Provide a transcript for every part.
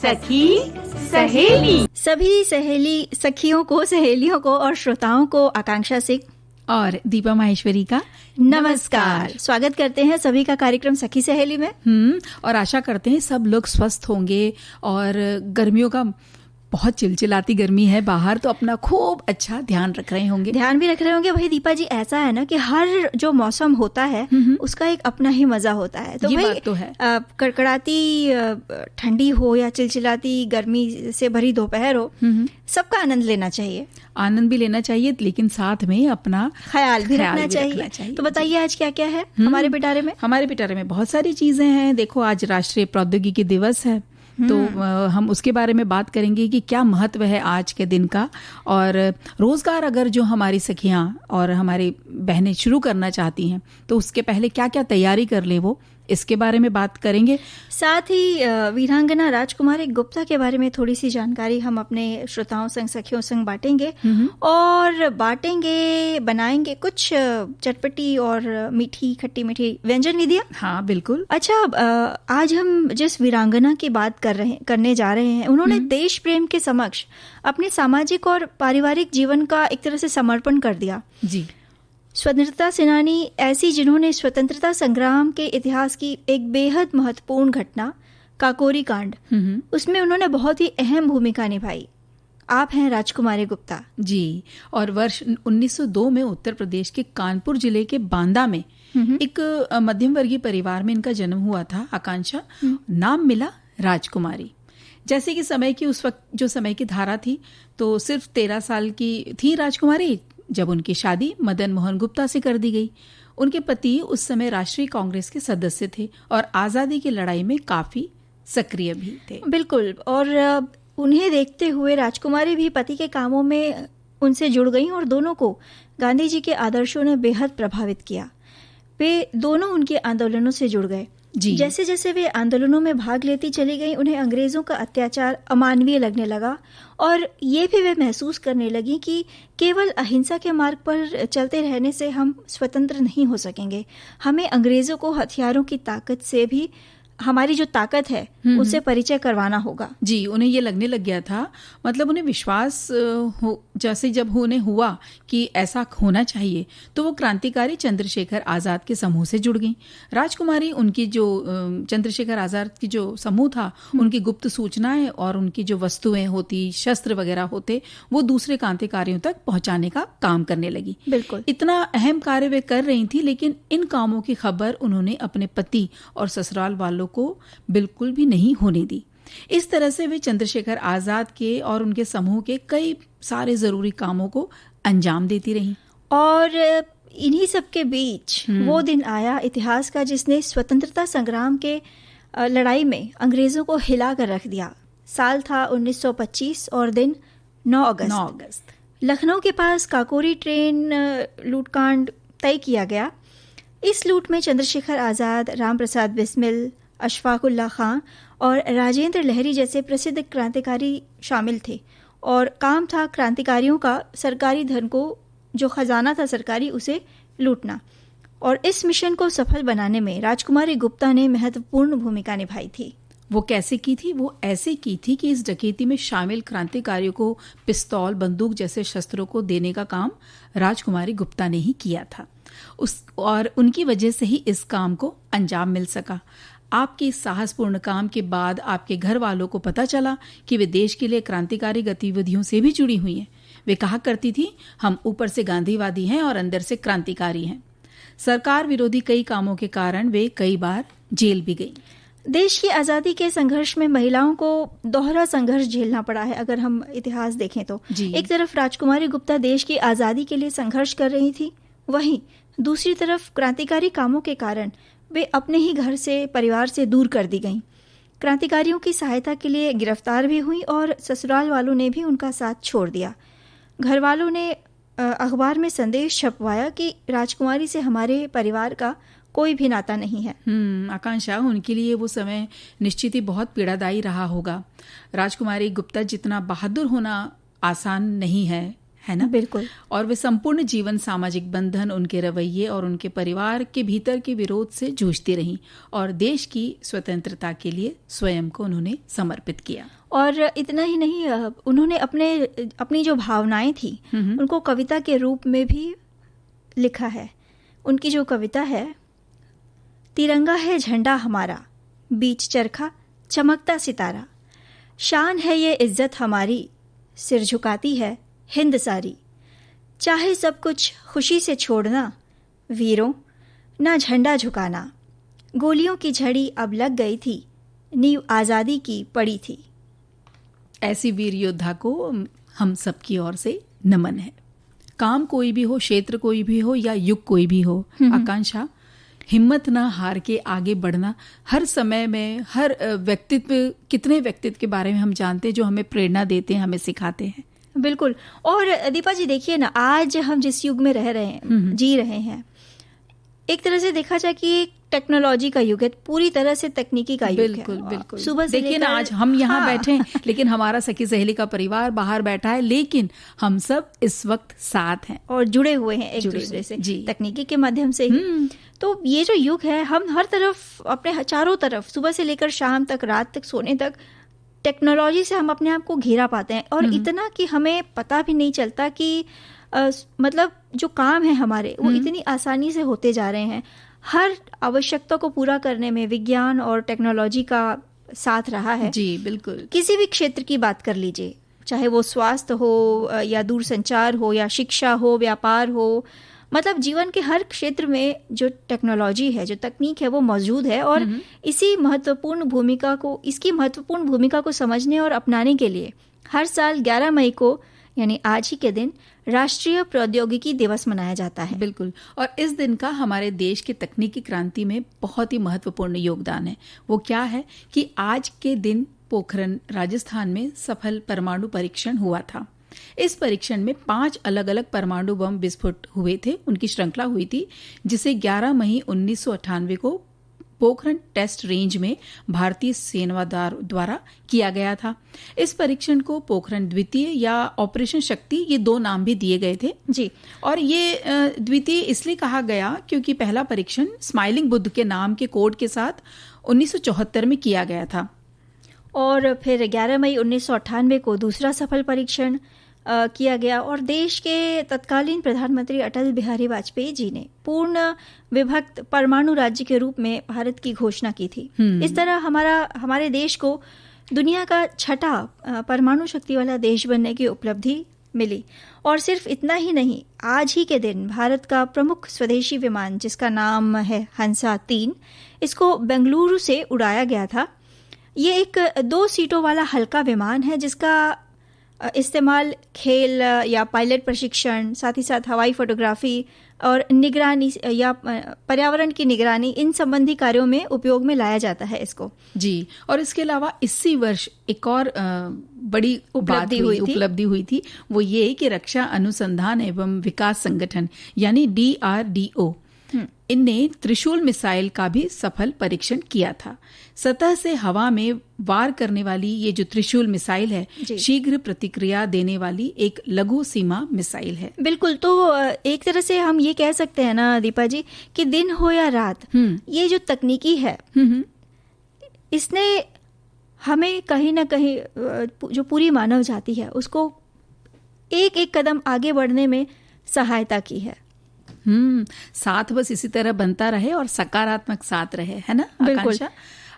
सखी सहेली। सभी सखियों को, सहेलियों को और श्रोताओं को आकांक्षा सिंह और दीपा माहेश्वरी का नमस्कार। स्वागत करते हैं सभी का कार्यक्रम सखी सहेली में। और आशा करते हैं सब लोग स्वस्थ होंगे और गर्मियों का बहुत चिलचिलाती गर्मी है बाहर, तो अपना खूब अच्छा ध्यान रख रहे होंगे। ध्यान भी रख रहे होंगे। वही दीपा जी, ऐसा है ना कि हर जो मौसम होता है उसका एक अपना ही मजा होता है। तो ये भाई बात तो है। कड़कड़ाती ठंडी हो या चिलचिलाती गर्मी से भरी दोपहर हो, सबका आनंद लेना चाहिए। आनंद भी लेना चाहिए, लेकिन साथ में अपना ख्याल भी रखना चाहिए। तो बताइए आज क्या क्या है हमारे पिटारे में? हमारे पिटारे में बहुत सारी चीजें हैं। देखो, आज राष्ट्रीय प्रौद्योगिकी दिवस है, तो हम उसके बारे में बात करेंगे कि क्या महत्व है आज के दिन का। और रोजगार अगर जो हमारी सखियां और हमारी बहनें शुरू करना चाहती हैं तो उसके पहले क्या क्या तैयारी कर ले, वो इसके बारे में बात करेंगे। साथ ही वीरांगना राजकुमारी गुप्ता के बारे में थोड़ी सी जानकारी हम अपने श्रोताओं संग, सखियों संग बांटेंगे और बनाएंगे कुछ चटपटी और मीठी, खट्टी मीठी व्यंजन विधियां। हाँ बिल्कुल। अच्छा, आज हम जिस वीरांगना की बात करने जा रहे हैं, उन्होंने देश प्रेम के समक्ष अपने सामाजिक और पारिवारिक जीवन का एक तरह से समर्पण कर दिया। जी। स्वतंत्रता सेनानी ऐसी जिन्होंने स्वतंत्रता संग्राम के इतिहास की एक बेहद महत्वपूर्ण घटना काकोरी कांड, उसमें उन्होंने बहुत ही अहम भूमिका निभाई। आप हैं राजकुमारी गुप्ता जी। और वर्ष 1902 में उत्तर प्रदेश के कानपुर जिले के बांदा में एक मध्यम वर्गीय परिवार में इनका जन्म हुआ था। आकांक्षा, नाम मिला राजकुमारी। जैसे कि समय की उस वक्त जो समय की धारा थी, तो सिर्फ 13 साल की थी राजकुमारी जब उनकी शादी मदन मोहन गुप्ता से कर दी गई। उनके पति उस समय राष्ट्रीय कांग्रेस के सदस्य थे और आजादी की लड़ाई में काफी सक्रिय भी थे। बिल्कुल। और उन्हें देखते हुए राजकुमारी भी पति के कामों में उनसे जुड़ गईं और दोनों को गांधी जी के आदर्शों ने बेहद प्रभावित किया। वे दोनों उनके आंदोलनों से जुड़ गए। जैसे जैसे वे आंदोलनों में भाग लेती चली गईं, उन्हें अंग्रेजों का अत्याचार अमानवीय लगने लगा और ये भी वे महसूस करने लगी कि केवल अहिंसा के मार्ग पर चलते रहने से हम स्वतंत्र नहीं हो सकेंगे। हमें अंग्रेजों को हथियारों की ताकत से भी हमारी जो ताकत है उससे परिचय करवाना होगा। जी, उन्हें ये लगने लग गया था, मतलब उन्हें विश्वास जैसे जब उन्हें हुआ कि ऐसा होना चाहिए, तो वो क्रांतिकारी चंद्रशेखर आजाद के समूह से जुड़ गई। राजकुमारी उनकी जो चंद्रशेखर आजाद की जो समूह था, उनकी गुप्त सूचनाएं और उनकी जो वस्तुएं होती, शस्त्र वगैरह होते, वो दूसरे क्रांतिकारियों तक पहुंचाने का काम करने लगी। बिल्कुल। इतना अहम कार्य वे कर रही थी, लेकिन इन कामों की खबर उन्होंने अपने पति और ससुराल वालों को बिल्कुल भी नहीं होने दी। इस तरह से वे चंद्रशेखर आजाद के और उनके समूह के कई सारे जरूरी कामों को अंजाम देती रहीं। और इन्हीं सब के बीच वो दिन आया इतिहास का जिसने स्वतंत्रता संग्राम के लड़ाई में अंग्रेजों को हिला कर रख दिया। साल था 1925 और दिन 9 अगस्त। लखनऊ के पास काकोरी ट्रेन लूटकांड तय किया गया। इस लूट में चंद्रशेखर आजाद, राम प्रसाद बिस्मिल, अशफाकुल्ला खां और राजेंद्र लहरी जैसे प्रसिद्ध क्रांतिकारी शामिल थे और काम था क्रांतिकारियों का सरकारी धन को, जो खजाना था सरकारी, उसे लूटना। और इस मिशन को सफल बनाने में राजकुमारी गुप्ता ने महत्वपूर्ण भूमिका निभाई थी। वो कैसे की थी? वो ऐसे की थी कि इस डकैती में शामिल क्रांतिकारियों को पिस्तौल, बंदूक जैसे शस्त्रों को देने का काम राजकुमारी गुप्ता ने ही किया था। और उनकी वजह से ही इस काम को अंजाम मिल सका। आपके इस साहसपूर्ण काम के बाद आपके घर वालों को पता चला कि वे देश के लिए क्रांतिकारी गतिविधियों से भी जुड़ी हुई हैं। वे कहा करती थी, हम ऊपर से गांधीवादी हैं और अंदर से क्रांतिकारी हैं। सरकार विरोधी कई कामों के कारण वे कई बार जेल भी गई। देश की आजादी के संघर्ष में महिलाओं को दोहरा संघर्ष झेलना पड़ा है। अगर हम इतिहास देखें तो एक तरफ राजकुमारी गुप्ता देश की आजादी के लिए संघर्ष कर रही थी, वहीं दूसरी तरफ क्रांतिकारी कामों के कारण वे अपने ही घर से, परिवार से दूर कर दी गईं। क्रांतिकारियों की सहायता के लिए गिरफ्तार भी हुई और ससुराल वालों ने भी उनका साथ छोड़ दिया। घर वालों ने अखबार में संदेश छपवाया कि राजकुमारी से हमारे परिवार का कोई भी नाता नहीं है। आकांक्षा, उनके लिए वो समय निश्चित ही बहुत पीड़ादायी रहा होगा। राजकुमारी गुप्ता जितना बहादुर होना आसान नहीं है है ना? बिल्कुल। और वे संपूर्ण जीवन सामाजिक बंधन, उनके रवैये और उनके परिवार के भीतर के विरोध से जूझती रहीं और देश की स्वतंत्रता के लिए स्वयं को उन्होंने समर्पित किया। और इतना ही नहीं, उन्होंने अपनी जो भावनाएं थी उनको कविता के रूप में भी लिखा है। उनकी जो कविता है, तिरंगा है झंडा हमारा, बीच चरखा चमकता सितारा, शान है ये इज्जत हमारी, सिर झुकाती है हिंद सारी, चाहे सब कुछ खुशी से छोड़ना, वीरों ना झंडा झुकाना, गोलियों की झड़ी अब लग गई थी, नींव आज़ादी की पड़ी थी। ऐसी वीर योद्धा को हम सबकी ओर से नमन है। काम कोई भी हो, क्षेत्र कोई भी हो या युग कोई भी हो, आकांक्षा, हिम्मत ना हार के आगे बढ़ना। हर समय में हर व्यक्तित्व, कितने व्यक्तित्व के बारे में हम जानते हैं जो हमें प्रेरणा देते हैं, हमें सिखाते हैं। बिल्कुल। और दीपा जी देखिए ना, आज हम जिस युग में रह रहे हैं, जी रहे हैं, एक तरह से देखा जाए कि एक टेक्नोलॉजी का युग है, पूरी तरह से तकनीकी का युग है। बिल्कुल बिल्कुल। सुबह से देखिए ना, आज हम यहाँ बैठे हैं, लेकिन हमारा सखी सहेली का परिवार बाहर बैठा है, लेकिन हम सब इस वक्त साथ हैं और जुड़े हुए हैं एक दूसरे से जी, तकनीकी के माध्यम से ही। तो ये जो युग है, हम हर तरफ, अपने चारों तरफ, सुबह से लेकर शाम तक, रात तक, सोने तक, टेक्नोलॉजी से हम अपने आप को घेरा पाते हैं। और इतना कि हमें पता भी नहीं चलता कि मतलब जो काम है हमारे, वो इतनी आसानी से होते जा रहे हैं। हर आवश्यकता को पूरा करने में विज्ञान और टेक्नोलॉजी का साथ रहा है। जी बिल्कुल। किसी भी क्षेत्र की बात कर लीजिए, चाहे वो स्वास्थ्य हो या दूरसंचार हो या शिक्षा हो, व्यापार हो, मतलब जीवन के हर क्षेत्र में जो टेक्नोलॉजी है, जो तकनीक है, वो मौजूद है। और इसकी महत्वपूर्ण भूमिका को समझने और अपनाने के लिए हर साल 11 मई को, यानी आज ही के दिन, राष्ट्रीय प्रौद्योगिकी दिवस मनाया जाता है। बिल्कुल। और इस दिन का हमारे देश की तकनीकी क्रांति में बहुत ही महत्वपूर्ण योगदान है। वो क्या है कि आज के दिन पोखरण, राजस्थान में सफल परमाणु परीक्षण हुआ था। इस परीक्षण में 5 अलग अलग परमाणु बम विस्फोट हुए थे, उनकी श्रृंखला हुई थी, जिसे 11 मई 1998 को पोखरण टेस्ट रेंज में भारतीय सेना द्वारा किया गया था। इस परीक्षण को पोखरण द्वितीय या ऑपरेशन शक्ति, ये 2 नाम भी दिए गए थे जी। और ये द्वितीय इसलिए कहा गया क्योंकि पहला परीक्षण स्माइलिंग बुद्ध के नाम के कोड के साथ 1974 में किया गया था। और फिर 11 मई 1998 को दूसरा सफल परीक्षण किया गया और देश के तत्कालीन प्रधानमंत्री अटल बिहारी वाजपेयी जी ने पूर्ण विभक्त परमाणु राज्य के रूप में भारत की घोषणा की थी। इस तरह हमारे देश को दुनिया का 6ठा परमाणु शक्ति वाला देश बनने की उपलब्धि मिली। और सिर्फ इतना ही नहीं, आज ही के दिन भारत का प्रमुख स्वदेशी विमान, जिसका नाम है हंसा 3, इसको बेंगलुरु से उड़ाया गया था। ये एक 2 सीटों वाला हल्का विमान है, जिसका इस्तेमाल खेल या पायलट प्रशिक्षण, साथ ही साथ हवाई फोटोग्राफी और निगरानी या पर्यावरण की निगरानी, इन संबंधी कार्यों में उपयोग में लाया जाता है इसको। जी। और इसके अलावा इसी वर्ष एक और बड़ी उपलब्धि हुई थी, वो ये कि रक्षा अनुसंधान एवं विकास संगठन यानी DRDO, इनने त्रिशूल मिसाइल का भी सफल परीक्षण किया था। सतह से हवा में वार करने वाली ये जो त्रिशूल मिसाइल है, शीघ्र प्रतिक्रिया देने वाली एक लघु सीमा मिसाइल है। बिल्कुल। तो एक तरह से हम ये कह सकते हैं ना दीपा जी, कि दिन हो या रात, ये जो तकनीकी है, इसने हमें कहीं ना कहीं, जो पूरी मानव जाति है, उसको एक एक कदम आगे बढ़ने में सहायता की है। साथ बस इसी तरह बनता रहे और सकारात्मक साथ रहे, है ना आकांक्षा?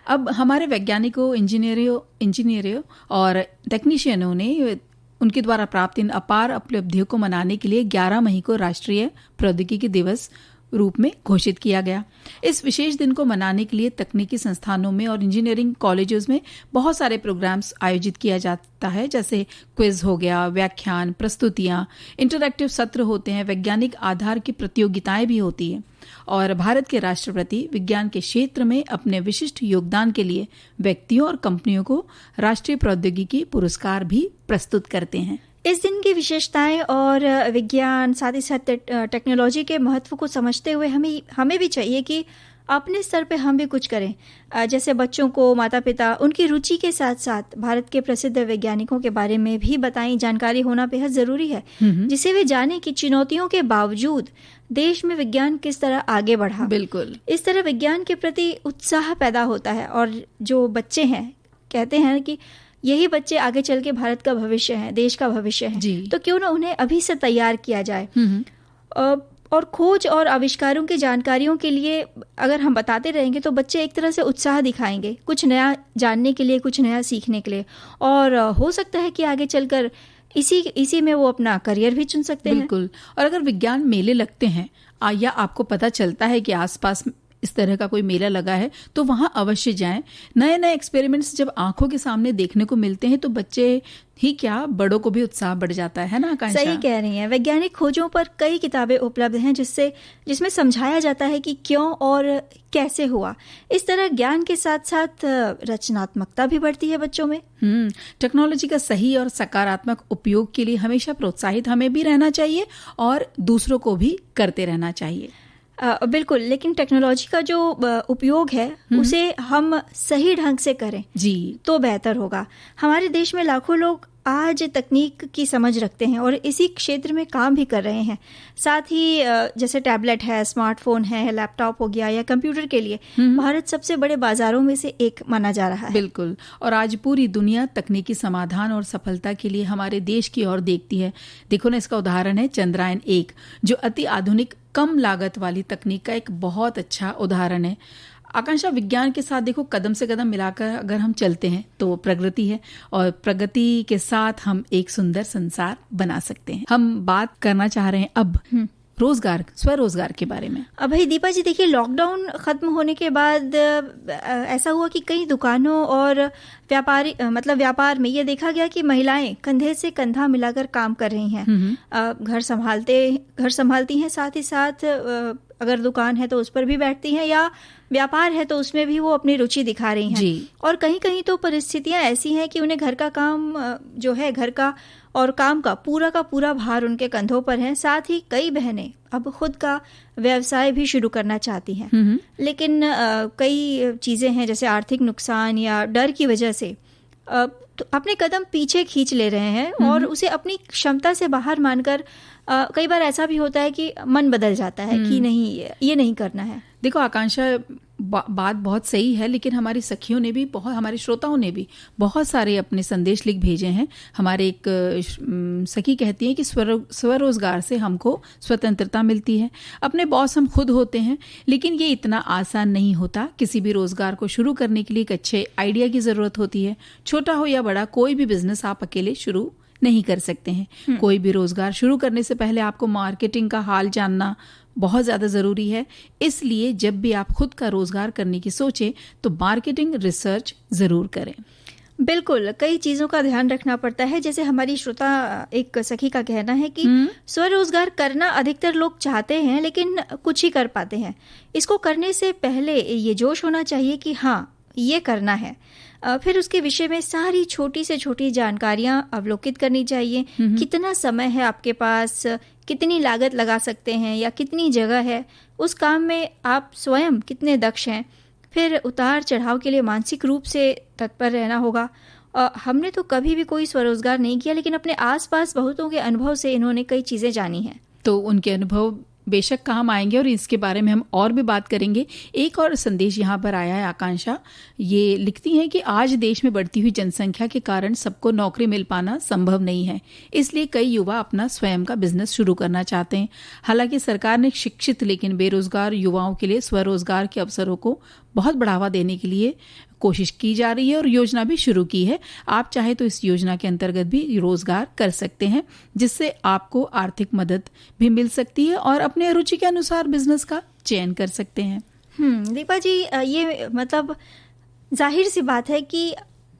अब हमारे वैज्ञानिकों, इंजीनियरों और टेक्नीशियनों ने उनके द्वारा प्राप्त इन अपार उपलब्धियों को मनाने के लिए 11 मई को राष्ट्रीय प्रौद्योगिकी दिवस रूप में घोषित किया गया। इस विशेष दिन को मनाने के लिए तकनीकी संस्थानों में और इंजीनियरिंग कॉलेजों में बहुत सारे प्रोग्राम्स आयोजित किया जाता है, जैसे क्विज हो गया, व्याख्यान, प्रस्तुतियां, इंटरैक्टिव सत्र होते हैं, वैज्ञानिक आधार की प्रतियोगिताएं भी होती है। और भारत के राष्ट्रपति विज्ञान के क्षेत्र में अपने विशिष्ट योगदान के लिए व्यक्तियों और कंपनियों को राष्ट्रीय प्रौद्योगिकी पुरस्कार भी प्रस्तुत करते हैं। इस दिन की विशेषताएं और विज्ञान, साथ ही साथ टेक्नोलॉजी के महत्व को समझते हुए हमें भी चाहिए कि अपने स्तर पे हम भी कुछ करें। जैसे बच्चों को माता पिता उनकी रुचि के साथ साथ भारत के प्रसिद्ध वैज्ञानिकों के बारे में भी बताएं। जानकारी होना बेहद ज़रूरी है, जिससे वे जाने कि चुनौतियों के बावजूद देश में विज्ञान किस तरह आगे बढ़ा। बिल्कुल, इस तरह विज्ञान के प्रति उत्साह पैदा होता है और जो बच्चे हैं, कहते हैं कि यही बच्चे आगे चल के भारत का भविष्य है, देश का भविष्य है, तो क्यों ना उन्हें अभी से तैयार किया जाए। और खोज और आविष्कारों की जानकारियों के लिए अगर हम बताते रहेंगे तो बच्चे एक तरह से उत्साह दिखाएंगे, कुछ नया जानने के लिए, कुछ नया सीखने के लिए, और हो सकता है कि आगे चलकर इसी में वो अपना करियर भी चुन सकते हैं। बिल्कुल। और अगर विज्ञान मेले लगते हैं या आपको पता चलता है कि आसपास इस तरह का कोई मेला लगा है, तो वहां अवश्य जाएं। नए नए एक्सपेरिमेंट्स जब आंखों के सामने देखने को मिलते हैं तो बच्चे ही क्या, बड़ों को भी उत्साह बढ़ जाता है ना आकांक्षा? सही कह रही हैं। वैज्ञानिक खोजों पर कई किताबें उपलब्ध हैं जिसमें समझाया जाता है कि क्यों और कैसे हुआ। इस तरह ज्ञान के साथ साथ रचनात्मकता भी बढ़ती है बच्चों में। टेक्नोलॉजी का सही और सकारात्मक उपयोग के लिए हमेशा प्रोत्साहित हमें भी रहना चाहिए और दूसरों को भी करते रहना चाहिए। बिल्कुल, लेकिन टेक्नोलॉजी का जो उपयोग है उसे हम सही ढंग से करें जी तो बेहतर होगा। हमारे देश में लाखों लोग आज तकनीक की समझ रखते हैं और इसी क्षेत्र में काम भी कर रहे हैं। साथ ही जैसे टैबलेट है, स्मार्टफोन है, लैपटॉप हो गया या कंप्यूटर के लिए भारत सबसे बड़े बाजारों में से एक माना जा रहा है। बिल्कुल, और आज पूरी दुनिया तकनीकी समाधान और सफलता के लिए हमारे देश की ओर देखती है। देखो ना, इसका उदाहरण है चंद्रयान 1, जो अति आधुनिक कम लागत वाली तकनीक का एक बहुत अच्छा उदाहरण है। आकांक्षा, विज्ञान के साथ देखो कदम से कदम मिलाकर अगर हम चलते हैं तो प्रगति है, और प्रगति के साथ हम एक सुंदर संसार बना सकते हैं। हम बात करना चाह रहे हैं अब रोजगार, स्वरोजगार के बारे में। अब भाई दीपा जी देखिए, लॉकडाउन खत्म होने के बाद ऐसा हुआ कि कई दुकानों और व्यापार में ये देखा गया कि महिलाएं कंधे से कंधा मिलाकर काम कर रही हैं। घर संभालती हैं, साथ ही साथ अगर दुकान है तो उस पर भी बैठती हैं, या व्यापार है तो उसमें भी वो अपनी रुचि दिखा रही हैं। और कहीं कहीं तो परिस्थितियां ऐसी हैं कि उन्हें घर का काम जो है, घर का और काम का पूरा भार उनके कंधों पर है। साथ ही कई बहनें अब खुद का व्यवसाय भी शुरू करना चाहती हैं, लेकिन कई चीज़ें हैं जैसे आर्थिक नुकसान या डर की वजह से तो अपने कदम पीछे खींच ले रहे हैं और उसे अपनी क्षमता से बाहर मानकर कई बार ऐसा भी होता है कि मन बदल जाता है कि नहीं, ये नहीं करना है। देखो आकांक्षा, बात बहुत सही है, लेकिन हमारी सखियों ने भी हमारे श्रोताओं ने भी बहुत सारे अपने संदेश लिख भेजे हैं। हमारे एक सखी कहती हैं कि स्वरोजगार से हमको स्वतंत्रता मिलती है, अपने बॉस हम खुद होते हैं, लेकिन ये इतना आसान नहीं होता। किसी भी रोजगार को शुरू करने के लिए एक अच्छे आइडिया की जरूरत होती है। छोटा हो या बड़ा, कोई भी बिजनेस आप अकेले शुरू नहीं कर सकते हैं। कोई भी रोजगार शुरू करने से पहले आपको मार्केटिंग का हाल जानना बहुत ज्यादा जरूरी है। इसलिए जब भी आप खुद का रोजगार करने की सोचें तो मार्केटिंग रिसर्च जरूर करें। बिल्कुल, कई चीजों का ध्यान रखना पड़ता है। जैसे हमारी श्रोता एक सखी का कहना है कि स्वरोजगार करना अधिकतर लोग चाहते हैं, लेकिन कुछ ही कर पाते हैं। इसको करने से पहले ये जोश होना चाहिए कि हाँ, ये करना है। फिर उसके विषय में सारी छोटी से छोटी जानकारियां अवलोकित करनी चाहिए। कितना समय है आपके पास, कितनी लागत लगा सकते हैं या कितनी जगह है, उस काम में आप स्वयं कितने दक्ष हैं। फिर उतार चढ़ाव के लिए मानसिक रूप से तत्पर रहना होगा। हमने तो कभी भी कोई स्वरोजगार नहीं किया, लेकिन अपने आसपास बहुतों के अनुभव से इन्होंने कई चीज़ें जानी हैं। तो उनके अनुभव बेशक काम आएंगे और इसके बारे में हम और भी बात करेंगे। एक और संदेश यहाँ पर आया है आकांक्षा, ये लिखती हैं कि आज देश में बढ़ती हुई जनसंख्या के कारण सबको नौकरी मिल पाना संभव नहीं है, इसलिए कई युवा अपना स्वयं का बिजनेस शुरू करना चाहते हैं। हालांकि सरकार ने शिक्षित लेकिन बेरोजगार युवाओं के लिए स्वरोजगार के अवसरों को बहुत बढ़ावा देने के लिए कोशिश की जा रही है और योजना भी शुरू की है। आप चाहे तो इस योजना के अंतर्गत भी रोजगार कर सकते हैं, जिससे आपको आर्थिक मदद भी मिल सकती है और अपने रुचि के अनुसार बिजनेस का चयन कर सकते हैं। दीपा जी, ये मतलब जाहिर सी बात है कि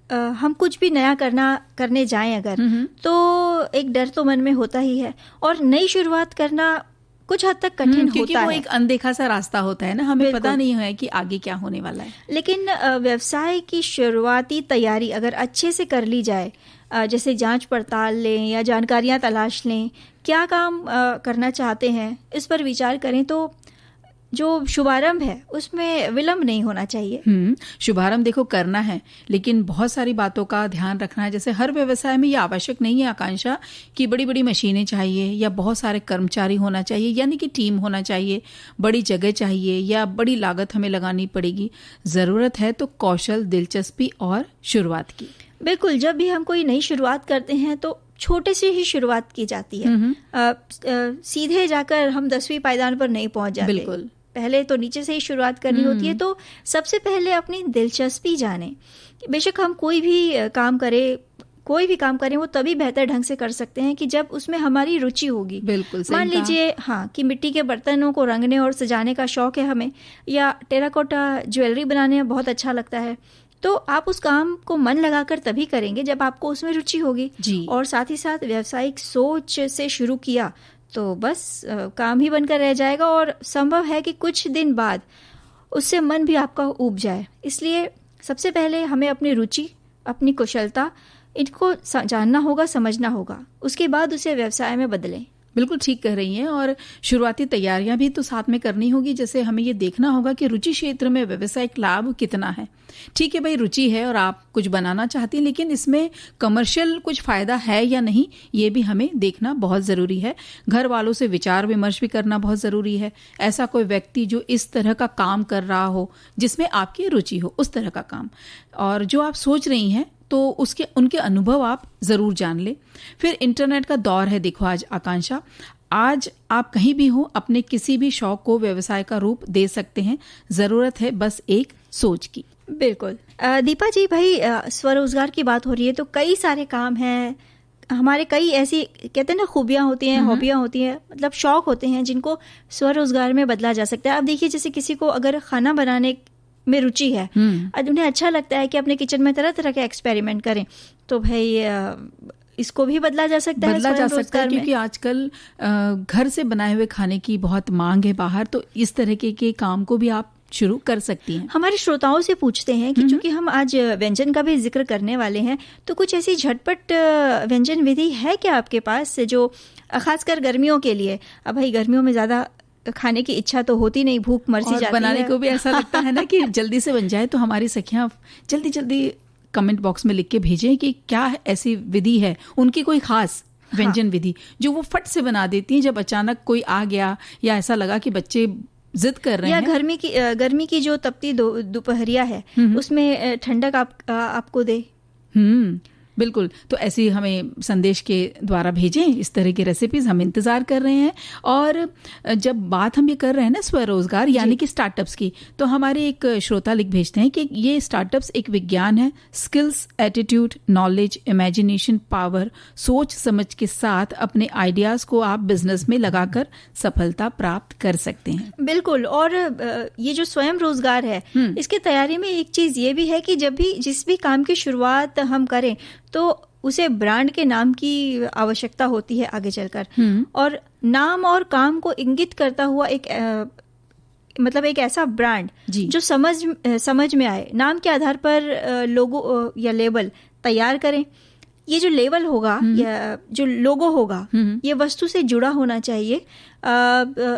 हम कुछ भी नया करने जाएं अगर, तो एक डर तो मन में होता ही है, और नई शुरुआत करना कुछ हद तक कठिन होता है, क्योंकि वो एक अनदेखा सा रास्ता होता है ना, हमें पता नहीं है कि आगे क्या होने वाला है। लेकिन व्यवसाय की शुरुआती तैयारी अगर अच्छे से कर ली जाए, जैसे जांच पड़ताल लें या जानकारियां तलाश लें, क्या काम करना चाहते हैं इस पर विचार करें, तो जो शुभारंभ है उसमें विलंब नहीं होना चाहिए। शुभारंभ देखो करना है, लेकिन बहुत सारी बातों का ध्यान रखना है। जैसे हर व्यवसाय में ये आवश्यक नहीं है आकांक्षा कि बड़ी बड़ी मशीनें चाहिए या बहुत सारे कर्मचारी होना चाहिए, यानी कि टीम होना चाहिए, बड़ी जगह चाहिए या बड़ी लागत हमें लगानी पड़ेगी। जरूरत है तो कौशल, दिलचस्पी और शुरुआत की। बिल्कुल, जब भी हम कोई नई शुरुआत करते हैं तो छोटे से ही शुरुआत की जाती है। सीधे जाकर हम 10वीं पायदान पर नहीं पहुंच जाते। बिल्कुल, पहले तो नीचे से ही शुरुआत करनी होती है। तो सबसे पहले अपनी दिलचस्पी जाने। बेशक हम कोई भी काम करें वो तभी बेहतर ढंग से कर सकते हैं कि जब उसमें हमारी रुचि होगी। बिल्कुल सही। मान लीजिए कि मिट्टी के बर्तनों को रंगने और सजाने का शौक है हमें, या टेराकोटा ज्वेलरी बनाने में बहुत अच्छा लगता है, तो आप उस काम को मन लगाकर तभी करेंगे जब आपको उसमें रुचि होगी जी। और साथ ही साथ व्यावसायिक सोच से शुरू किया तो बस काम ही बनकर रह जाएगा, और संभव है कि कुछ दिन बाद उससे मन भी आपका ऊब जाए। इसलिए सबसे पहले हमें अपनी रुचि, अपनी कुशलता, इनको जानना होगा, समझना होगा, उसके बाद उसे व्यवसाय में बदलें। बिल्कुल ठीक कह रही हैं। और शुरुआती तैयारियां भी तो साथ में करनी होगी। जैसे हमें ये देखना होगा कि रुचि क्षेत्र में व्यवसायिक लाभ कितना है। ठीक है भाई, रुचि है और आप कुछ बनाना चाहती हैं, लेकिन इसमें कमर्शियल कुछ फायदा है या नहीं, ये भी हमें देखना बहुत ज़रूरी है। घर वालों से विचार विमर्श भी करना बहुत ज़रूरी है। ऐसा कोई व्यक्ति जो इस तरह का काम कर रहा हो जिसमें आपकी रुचि हो, उस तरह का काम, और जो आप सोच रही हैं तो उनके अनुभव आप ज़रूर जान ले। फिर इंटरनेट का दौर है। देखो आज आकांक्षा, आज आप कहीं भी हो अपने किसी भी शौक को व्यवसाय का रूप दे सकते हैं। ज़रूरत है बस एक सोच की। बिल्कुल दीपा जी, भाई स्वरोजगार की बात हो रही है तो कई सारे काम हैं हमारे, कई ऐसी कहते हैं ना खूबियां होती हैं, हॉबियां होती हैं, मतलब शौक होते हैं जिनको स्वरोजगार में बदला जा सकता है। अब देखिए, जैसे किसी को अगर खाना बनाने में रुचि है, आज उन्हें अच्छा लगता है कि अपने किचन में तरह तरह के एक्सपेरिमेंट करें, तो भाई इसको भी बदला जा सकता है क्योंकि आजकल घर से बनाए हुए खाने की बहुत मांग है बाहर, तो इस तरह के काम को भी आप शुरू कर सकती हैं। हमारे श्रोताओं से पूछते हैं कि चूंकि हम आज व्यंजन का भी जिक्र करने वाले हैं, तो कुछ ऐसी झटपट व्यंजन विधि है क्या आपके पास जो खासकर गर्मियों के लिए? अब भाई गर्मियों में ज़्यादा खाने की इच्छा तो होती नहीं, भूख मरसी जाती है, बनाने को भी ऐसा लगता है ना कि जल्दी से बन जाए। तो हमारी सखियां जल्दी जल्दी कमेंट बॉक्स में लिख के भेजें कि क्या ऐसी विधि है उनकी, कोई खास व्यंजन विधि जो वो फट से बना देती हैं जब अचानक कोई आ गया या ऐसा लगा कि बच्चे जिद कर रहे हैं, या गर्मी की जो तपती दोपहरिया है उसमें ठंडक आपको दे। बिल्कुल, तो ऐसे हमें संदेश के द्वारा भेजें। इस तरह की रेसिपीज हम इंतज़ार कर रहे हैं। और जब बात हम ये कर रहे हैं ना स्वरोजगार यानी कि स्टार्टअप्स की, तो हमारे एक श्रोता लिख भेजते हैं कि ये स्टार्टअप्स एक विज्ञान है। Skills, attitude, knowledge, imagination power, सोच समझ के साथ अपने आइडियाज़ को आप बिजनेस में लगाकर सफलता प्राप्त कर सकते हैं। बिल्कुल, और ये जो स्वयं रोजगार है, इसकी तैयारी में एक चीज़ ये भी है कि जब भी जिस भी काम की शुरुआत हम करें तो उसे ब्रांड के नाम की आवश्यकता होती है आगे चलकर, और नाम और काम को इंगित करता हुआ मतलब एक ऐसा ब्रांड जो समझ में आए। नाम के आधार पर लोगो या लेबल तैयार करें। ये जो लेबल होगा या जो लोगो होगा, ये वस्तु से जुड़ा होना चाहिए।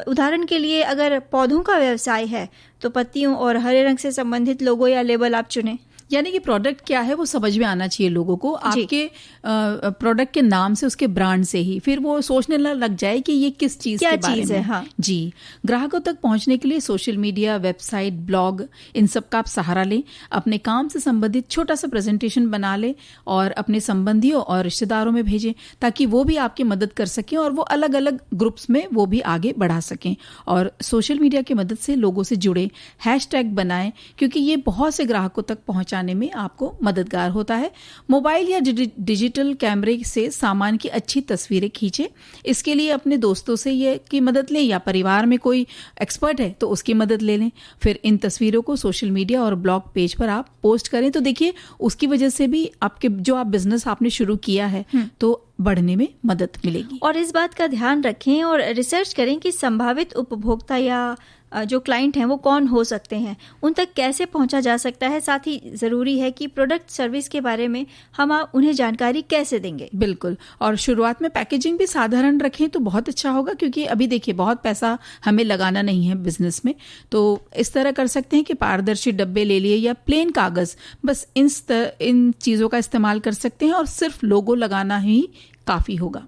उदाहरण के लिए अगर पौधों का व्यवसाय है तो पत्तियों और हरे रंग से संबंधित लोगो या लेबल आप चुनें। यानी कि प्रोडक्ट क्या है वो समझ में आना चाहिए लोगों को, आपके प्रोडक्ट के नाम से, उसके ब्रांड से ही फिर वो सोचने लग जाए कि ये किस चीज के बारे में है। जी, ग्राहकों तक पहुंचने के लिए सोशल मीडिया, वेबसाइट, ब्लॉग, इन सब का आप सहारा लें। अपने काम से संबंधित छोटा सा प्रेजेंटेशन बना लें और अपने संबंधियों और रिश्तेदारों में भेजें ताकि वो भी आपकी मदद कर सकें और वो अलग अलग ग्रुप्स में वो भी आगे बढ़ा सकें। और सोशल मीडिया की मदद से लोगों से जुड़े, हैशटैग बनाएं, क्योंकि ये बहुत से ग्राहकों तक पहुंचाने में आपको मददगार होता है। मोबाइल या डिजिटल कैमरे से सामान की अच्छी तस्वीरें खींचें। इसके लिए अपने दोस्तों से ये की मदद लें या परिवार में कोई एक्सपर्ट है तो उसकी मदद ले लें। फिर इन तस्वीरों को सोशल मीडिया और ब्लॉग पेज पर आप पोस्ट करें। तो देखिए, उसकी वजह से भी आपके जो आप बिजनेस आपने शुरू किया है तो बढ़ने में मदद मिलेगी। और इस बात का ध्यान रखें और रिसर्च करें कि संभावित उपभोक्ता या जो क्लाइंट हैं वो कौन हो सकते हैं, उन तक कैसे पहुंचा जा सकता है। साथ ही ज़रूरी है कि प्रोडक्ट सर्विस के बारे में हम उन्हें जानकारी कैसे देंगे। बिल्कुल, और शुरुआत में पैकेजिंग भी साधारण रखें तो बहुत अच्छा होगा, क्योंकि अभी देखिए बहुत पैसा हमें लगाना नहीं है बिजनेस में, तो इस तरह कर सकते हैं कि पारदर्शी डब्बे ले लिए या प्लेन कागज़, बस इन चीज़ों का इस्तेमाल कर सकते हैं और सिर्फ लोगो लगाना ही काफ़ी होगा।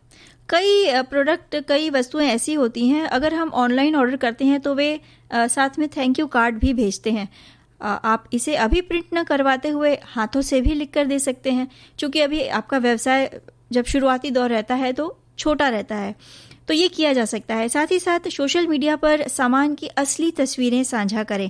कई वस्तुएं ऐसी होती हैं, अगर हम ऑनलाइन ऑर्डर करते हैं तो वे साथ में थैंक यू कार्ड भी भेजते हैं। आप इसे अभी प्रिंट न करवाते हुए हाथों से भी लिख कर दे सकते हैं, क्योंकि अभी आपका व्यवसाय जब शुरुआती दौर रहता है तो छोटा रहता है, तो ये किया जा सकता है। साथ ही साथ सोशल मीडिया पर सामान की असली तस्वीरें साझा करें,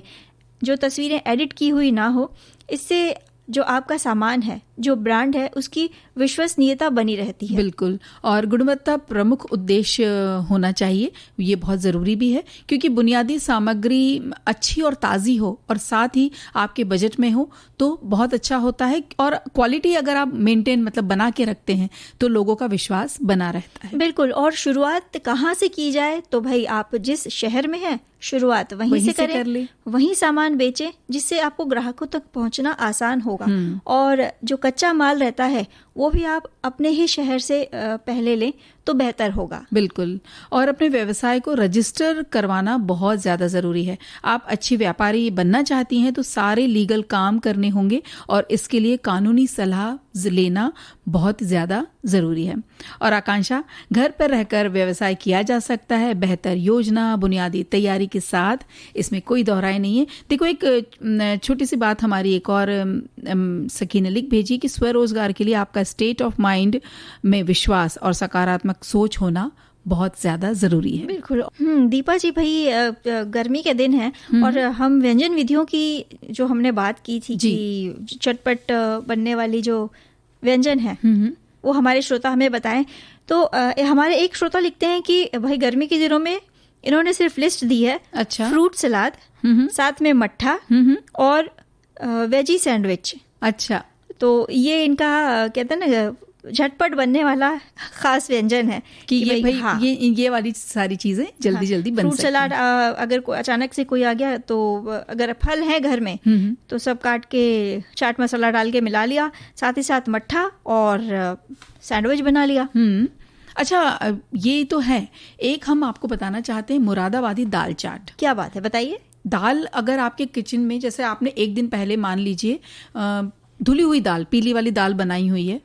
जो तस्वीरें एडिट की हुई ना हो। इससे जो आपका सामान है, जो ब्रांड है, उसकी विश्वसनीयता बनी रहती है। बिल्कुल, और गुणवत्ता प्रमुख उद्देश्य होना चाहिए, ये बहुत ज़रूरी भी है, क्योंकि बुनियादी सामग्री अच्छी और ताज़ी हो और साथ ही आपके बजट में हो तो बहुत अच्छा होता है। और क्वालिटी अगर आप मेंटेन मतलब बना के रखते हैं तो लोगों का विश्वास बना रहता है। बिल्कुल, और शुरुआत कहाँ से की जाए, तो भाई आप जिस शहर में हैं शुरुआत वहीं से करें, वहीं सामान बेचें, जिससे आपको ग्राहकों तक पहुंचना आसान होगा। और जो कच्चा माल रहता है वो भी आप अपने ही शहर से पहले लें तो बेहतर होगा। बिल्कुल, और अपने व्यवसाय को रजिस्टर करवाना बहुत ज़्यादा ज़रूरी है। आप अच्छी व्यापारी बनना चाहती हैं तो सारे लीगल काम करने होंगे और इसके लिए कानूनी सलाह लेना बहुत ज़्यादा ज़रूरी है। और आकांक्षा, घर पर रहकर व्यवसाय किया जा सकता है बेहतर योजना बुनियादी तैयारी के साथ, इसमें कोई दोहराई नहीं है। देखो, एक छोटी सी बात हमारी एक और सखी ने लिख भेजी कि स्वरोजगार के लिए आपका स्टेट ऑफ माइंड में विश्वास और सकारात्मक सोच होना बहुत ज्यादा जरूरी है। बिल्कुल। दीपा जी, भाई गर्मी के दिन है और हम व्यंजन विधियों की जो हमने बात की थी कि चटपट बनने वाली जो व्यंजन है वो हमारे श्रोता हमें बताएं। तो हमारे एक श्रोता लिखते हैं कि भाई गर्मी के दिनों में इन्होंने सिर्फ लिस्ट दी है, अच्छा, फ्रूट सलाद, साथ में मट्ठा और वेजी सैंडविच। अच्छा, तो ये इनका कहते हैं ना झटपट बनने वाला खास व्यंजन है कि ये भाई हाँ, ये वाली सारी चीजें जल्दी जल्दी बन सकती हैं। फ्रूट सलाद अगर अचानक से कोई आ गया तो अगर फल है घर में तो सब काट के चाट मसाला डाल के मिला लिया, साथ ही साथ मट्ठा और सैंडविच बना लिया। अच्छा, ये तो है। एक हम आपको बताना चाहते हैं मुरादाबादी दाल चाट। क्या बात है, बताइए। दाल अगर आपके किचन में, जैसे आपने एक दिन पहले मान लीजिए धुली हुई दाल, पीली वाली दाल बनाई हुई है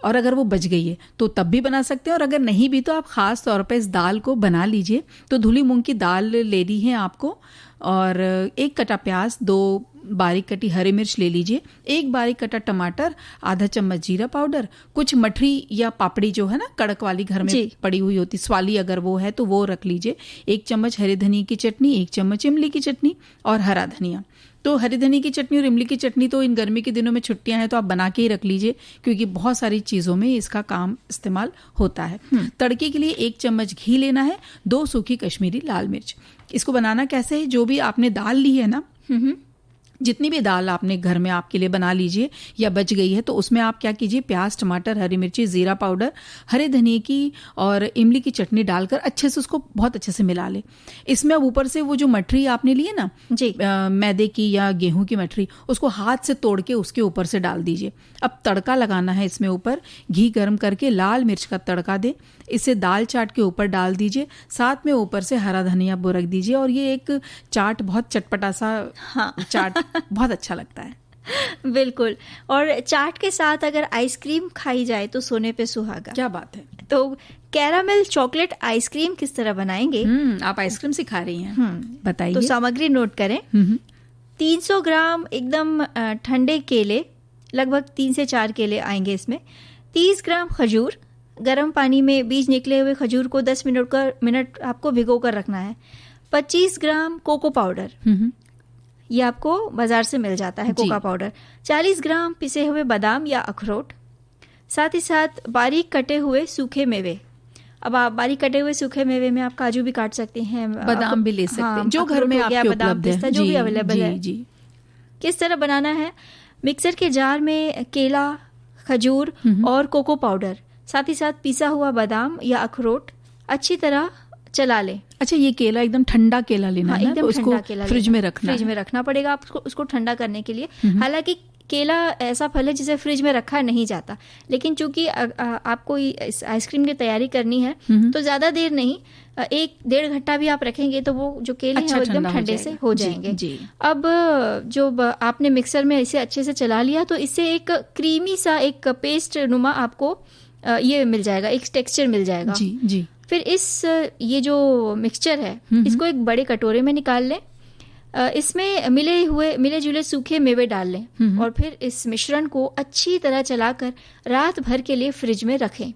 और अगर वो बच गई है तो तब भी बना सकते हैं, और अगर नहीं भी तो आप खास तौर पे इस दाल को बना लीजिए। तो धुली मूंग की दाल लेनी है आपको, और एक कटा प्याज, 2 बारीक कटी हरी मिर्च ले लीजिए, 1 बारीक कटा टमाटर, आधा चम्मच जीरा पाउडर, कुछ मठरी या पापड़ी जो है ना कड़क वाली घर में पड़ी हुई होती, स्वाली अगर वो है तो वो रख लीजिए, 1 चम्मच हरी धनिया की चटनी, 1 चम्मच इमली की चटनी और हरा धनिया। तो हरी धनिया की चटनी और इमली की चटनी तो इन गर्मी के दिनों में छुट्टियां हैं तो आप बना के ही रख लीजिए, क्योंकि बहुत सारी चीज़ों में इसका काम इस्तेमाल होता है। तड़के के लिए 1 चम्मच घी लेना है, 2 सूखी कश्मीरी लाल मिर्च। इसको बनाना कैसे है, जो भी आपने दाल ली है ना, जितनी भी दाल आपने घर में आपके लिए बना लीजिए या बच गई है, तो उसमें आप क्या कीजिए, प्याज, टमाटर, हरी मिर्ची, जीरा पाउडर, हरे धनिए की और इमली की चटनी डालकर अच्छे से उसको बहुत अच्छे से मिला ले। इसमें अब ऊपर से वो जो मठरी आपने ली है ना जी, मैदे की या गेहूं की मठरी, उसको हाथ से तोड़ के उसके ऊपर से डाल दीजिए। अब तड़का लगाना है, इसमें ऊपर घी गर्म करके लाल मिर्च का तड़का दे, इसे दाल चाट के ऊपर डाल दीजिए, साथ में ऊपर से हरा धनिया बुरक दीजिए, और ये एक चाट बहुत चटपटा सा चाट बहुत अच्छा लगता है। बिल्कुल। और चाट के साथ अगर आइसक्रीम खाई जाए तो सोने पे सुहागा। क्या बात है। तो कैरामेल चॉकलेट आइसक्रीम किस तरह बनाएंगे? आप आइसक्रीम सिखा रही हैं, बताइए। तो सामग्री नोट करें। 300 ग्राम एकदम ठंडे केले, लगभग 3 से 4 केले आएंगे इसमें। 30 ग्राम खजूर, गर्म पानी में बीज निकले हुए खजूर को 10 मिनट आपको भिगो कर रखना है। 25 ग्राम कोको पाउडर, ये आपको बाजार से मिल जाता है कोका पाउडर। 40 ग्राम पिसे हुए बादाम या अखरोट, साथ ही साथ बारीक कटे हुए सूखे मेवे। अब आप बारीक कटे हुए सूखे मेवे में आप काजू भी काट सकते हैं, बादाम भी ले सकते हैं, जो घर में आपके उपलब्ध है, जो भी अवेलेबल है। किस तरह बनाना है, मिक्सर के जार में केला, खजूर और कोको पाउडर साथ ही साथ पिसा हुआ बादाम या अखरोट अच्छी तरह चला लें। अच्छा, ये केला एकदम ठंडा केला लेना है, एकदम उसको ठंडा केला फ्रिज में रखना, फ्रिज में रखना पड़ेगा आपको उसको ठंडा करने के लिए। हालांकि केला ऐसा फल है जिसे फ्रिज में रखा नहीं जाता, लेकिन चूंकि आपको इस आइसक्रीम की तैयारी करनी है तो ज्यादा देर नहीं, 1-1.5 घंटा भी आप रखेंगे तो वो जो केले हैं वो एकदम ठंडे से हो जाएंगे। जी। अब जो आपने मिक्सर में इसे अच्छे से चला लिया तो इससे एक क्रीमी सा एक पेस्ट नुमा आपको ये मिल जाएगा, एक टेक्सचर मिल जाएगा। जी जी। फिर ये जो मिक्सचर है इसको एक बड़े कटोरे में निकाल लें। इसमें मिले जुले सूखे मेवे डाल लें और फिर इस मिश्रण को अच्छी तरह चलाकर रात भर के लिए फ्रिज में रखें।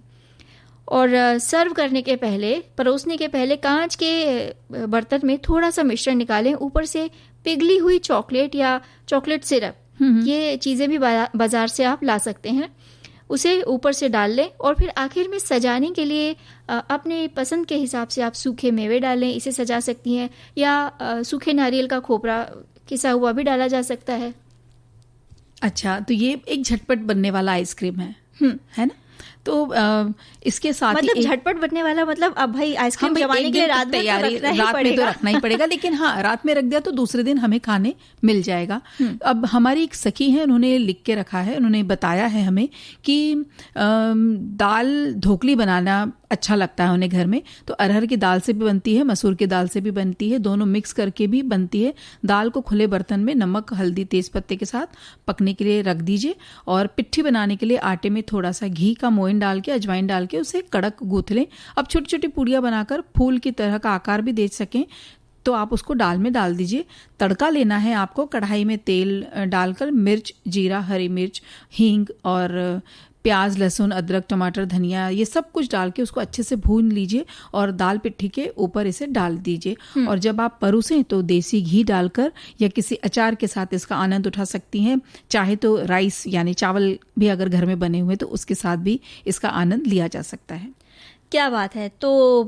और सर्व करने के पहले, परोसने के पहले कांच के बर्तन में थोड़ा सा मिश्रण निकालें। ऊपर से पिघली हुई चॉकलेट या चॉकलेट सिरप, ये चीज़ें भी बाजार से आप ला सकते हैं, उसे ऊपर से डाल लें। और फिर आखिर में सजाने के लिए अपने पसंद के हिसाब से आप सूखे मेवे डालें, इसे सजा सकती हैं, या सूखे नारियल का खोपरा किसा हुआ भी डाला जा सकता है। अच्छा, तो ये एक झटपट बनने वाला आइसक्रीम है ना? तो इसके साथ मतलब झटपट बनने वाला, मतलब अब भाई आइसक्रीम जमाने के लिए रात में तो रखना ही पड़ेगा, लेकिन हाँ, रात में रख दिया तो दूसरे दिन हमें खाने मिल जाएगा। अब हमारी एक सखी है, उन्होंने लिख के रखा है, उन्होंने बताया है हमें कि दाल ढोकली बनाना अच्छा लगता है उन्हें घर में, तो अरहर की दाल से भी बनती है, मसूर की दाल से भी बनती है, दोनों मिक्स करके भी बनती है। दाल को खुले बर्तन में नमक, हल्दी, तेज पत्ते के साथ पकने के लिए रख दीजिए और पिट्ठी बनाने के लिए आटे में थोड़ा सा घी का मोइन डाल के, अजवाइन डाल के उसे कड़क गूंथ लें। अब छोटी छोटी पूड़ियाँ बनाकर फूल की तरह का आकार भी दे सकें तो आप उसको दाल में डाल दीजिए। तड़का लेना है आपको, कढ़ाई में तेल डालकर मिर्च, जीरा, हरी मिर्च, हींग और प्याज, लहसुन, अदरक, टमाटर, धनिया, ये सब कुछ डाल के उसको अच्छे से भून लीजिए और दाल पिट्ठी के ऊपर इसे डाल दीजिए। और जब आप परोसें तो देसी घी डालकर या किसी अचार के साथ इसका आनंद उठा सकती हैं। चाहे तो राइस यानी चावल भी अगर घर में बने हुए तो उसके साथ भी इसका आनंद लिया जा सकता है। क्या बात है। तो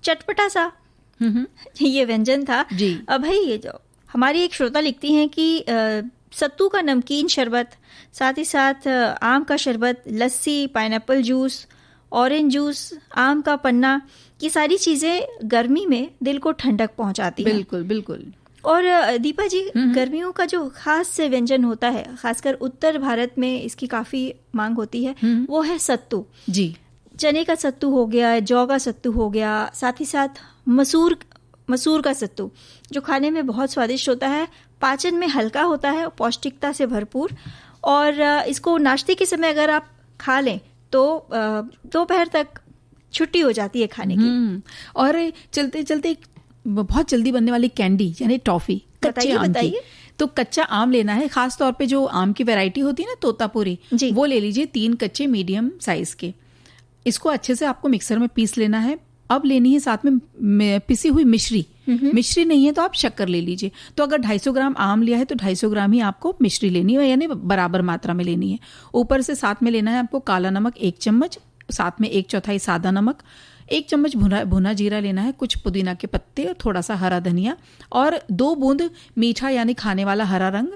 चटपटा सा ये व्यंजन था जी। अब भाई ये जो हमारी एक श्रोता लिखती हैं कि सत्तू का नमकीन शरबत, साथ ही साथ आम का शरबत, लस्सी, पाइनएप्पल जूस, ऑरेंज जूस, आम का पन्ना, ये सारी चीज़ें गर्मी में दिल को ठंडक पहुंचाती हैं। बिल्कुल बिल्कुल। और दीपा जी, गर्मियों का जो खास से व्यंजन होता है, खासकर उत्तर भारत में इसकी काफ़ी मांग होती है, वो है सत्तू जी। चने का सत्तू हो गया, जौ का सत्तू हो गया, साथ ही साथ मसूर का सत्तू, जो खाने में बहुत स्वादिष्ट होता है, पाचन में हल्का होता है, पौष्टिकता से भरपूर। और इसको नाश्ते के समय अगर आप खा लें तो दोपहर तक छुट्टी हो जाती है खाने की। और चलते चलते बहुत जल्दी बनने वाली कैंडी यानी टॉफी, कच्चे आम की। तो कच्चा आम लेना है, खास तौर पे जो आम की वैरायटी होती है ना, तोतापुरी, वो ले लीजिए 3 कच्चे मीडियम साइज के। इसको अच्छे से आपको मिक्सर में पीस लेना है। अब लेनी है साथ में पिसी हुई मिश्री। मिश्री नहीं है तो आप शक्कर ले लीजिए। तो अगर 250 ग्राम आम लिया है तो 250 ग्राम ही आपको मिश्री लेनी है, यानी बराबर मात्रा में लेनी है। ऊपर से साथ में लेना है आपको काला नमक 1 चम्मच, साथ में 1/4 सादा नमक, 1 चम्मच भुना जीरा लेना है, कुछ पुदीना के पत्ते और थोड़ा सा हरा धनिया और 2 बूंद मीठा यानी खाने वाला हरा रंग,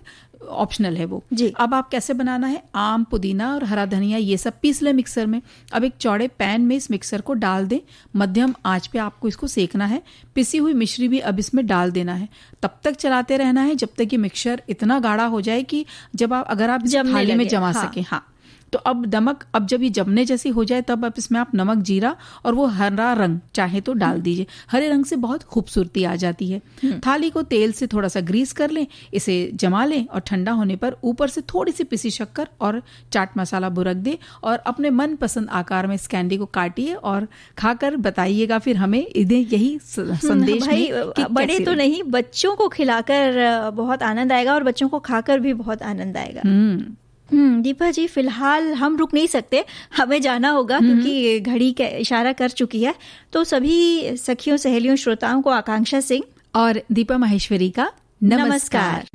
ऑप्शनल है वो जी। अब आप कैसे बनाना है, आम, पुदीना और हरा धनिया ये सब पीस ले मिक्सर में। अब एक चौड़े पैन में इस मिक्सर को डाल दें, मध्यम आंच पे आपको इसको सेकना है। पिसी हुई मिश्री भी अब इसमें डाल देना है। तब तक चलाते रहना है जब तक कि मिक्सचर इतना गाढ़ा हो जाए कि अगर आप थाली में जमा सके। हाँ, तो अब जब ये जमने जैसी हो जाए तब आप इसमें आप नमक, जीरा और वो हरा रंग चाहे तो डाल दीजिए। हरे रंग से बहुत खूबसूरती आ जाती है। थाली को तेल से थोड़ा सा ग्रीस कर लें, इसे जमा लें और ठंडा होने पर ऊपर से थोड़ी सी पिसी शक्कर और चाट मसाला बुरक दे और अपने मन पसंद आकार में इस कैंडी को काटिए और खाकर बताइएगा फिर हमें। यही संदेश भाई, बड़े तो नहीं, बच्चों को खिलाकर बहुत आनंद आएगा और बच्चों को खाकर भी बहुत आनंद आएगा। दीपा जी, फिलहाल हम रुक नहीं सकते, हमें जाना होगा क्योंकि घड़ी का इशारा कर चुकी है। तो सभी सखियों, सहेलियों, श्रोताओं को आकांक्षा सिंह और दीपा माहेश्वरी का नमस्कार।